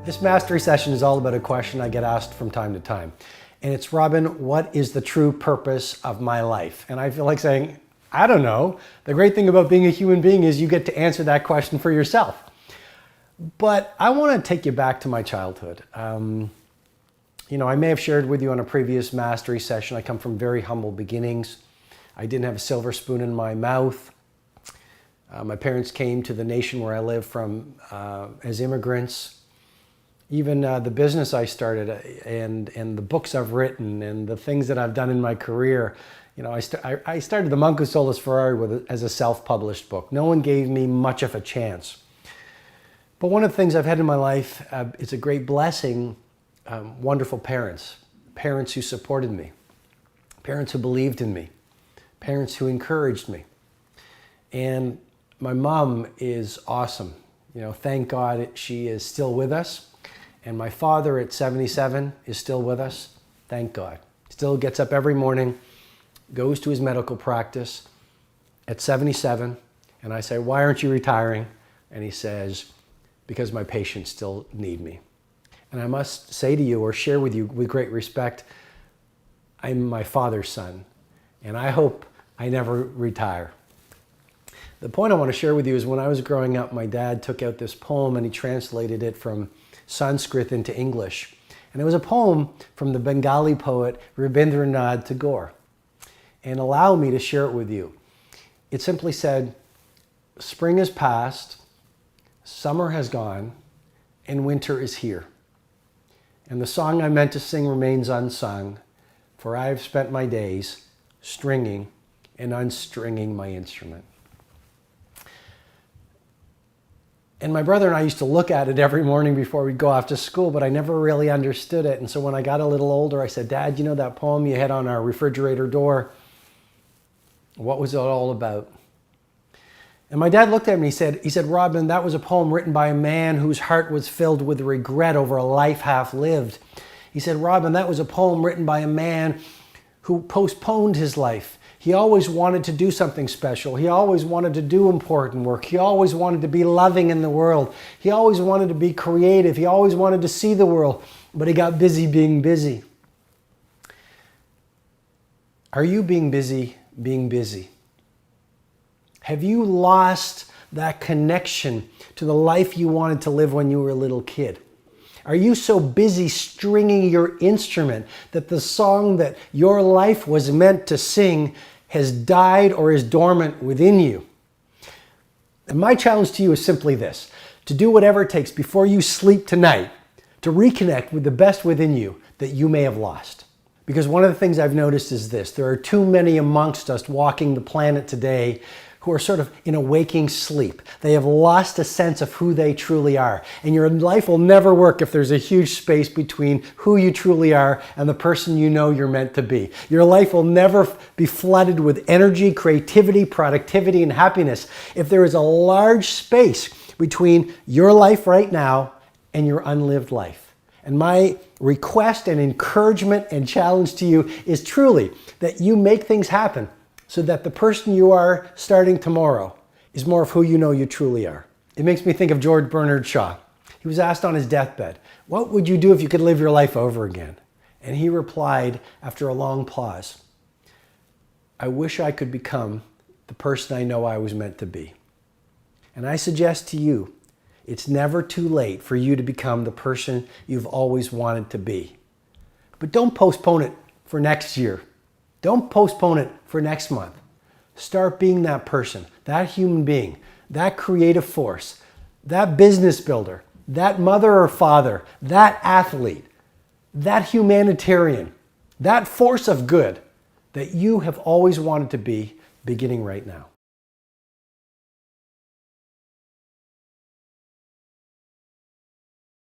This mastery session is all about a question I get asked from time to time. And it's, Robin, what is the true purpose of my life? And I feel like saying, I don't know. The great thing about being a human being is you get to answer that question for yourself. But I want to take you back to my childhood. I may have shared with you on a previous mastery session, I come from very humble beginnings. I didn't have a silver spoon in my mouth. My parents came to the nation where I live from as immigrants. Even the business I started and the books I've written and the things that I've done in my career, I started the Monk Who Sold His Ferrari as a self-published book. No one gave me much of a chance. But one of the things I've had in my life, it's a great blessing, wonderful parents. Parents who supported me. Parents who believed in me. Parents who encouraged me. And my mom is awesome. Thank God she is still with us. And my father at 77 is still with us. Thank God. Still gets up every morning, goes to his medical practice at 77. And I say, why aren't you retiring? And he says, because my patients still need me. And I must say to you or share with you with great respect, I'm my father's son. And I hope I never retire. The point I want to share with you is when I was growing up, my dad took out this poem and he translated it from Sanskrit into English. And it was a poem from the Bengali poet Rabindranath Tagore. And allow me to share it with you. It simply said, spring has passed, summer has gone, and winter is here. And the song I meant to sing remains unsung, for I have spent my days stringing and unstringing my instrument. And my brother and I used to look at it every morning before we'd go off to school, but I never really understood it. And so when I got a little older, I said, Dad, you know that poem you had on our refrigerator door? What was it all about? And my dad looked at me and he said, Robin, that was a poem written by a man whose heart was filled with regret over a life half lived. He said, Robin, that was a poem written by a man who postponed his life. He always wanted to do something special. He always wanted to do important work. He always wanted to be loving in the world. He always wanted to be creative. He always wanted to see the world, but he got busy being busy. Are you being busy being busy? Have you lost that connection to the life you wanted to live when you were a little kid? Are you so busy stringing your instrument that the song that your life was meant to sing has died or is dormant within you? And my challenge to you is simply this: to do whatever it takes before you sleep tonight to reconnect with the best within you that you may have lost. Because one of the things I've noticed is this: there are too many amongst us walking the planet today who are sort of in a waking sleep. They have lost a sense of who they truly are. And your life will never work if there's a huge space between who you truly are and the person you know you're meant to be. Your life will never be flooded with energy, creativity, productivity, and happiness if there is a large space between your life right now and your unlived life. And my request and encouragement and challenge to you is truly that you make things happen so that the person you are starting tomorrow is more of who you know you truly are. It makes me think of George Bernard Shaw. He was asked on his deathbed, what would you do if you could live your life over again? And he replied after a long pause, I wish I could become the person I know I was meant to be. And I suggest to you, it's never too late for you to become the person you've always wanted to be. But don't postpone it for next year. Don't postpone it for next month. Start being that person, that human being, that creative force, that business builder, that mother or father, that athlete, that humanitarian, that force of good that you have always wanted to be, beginning right now.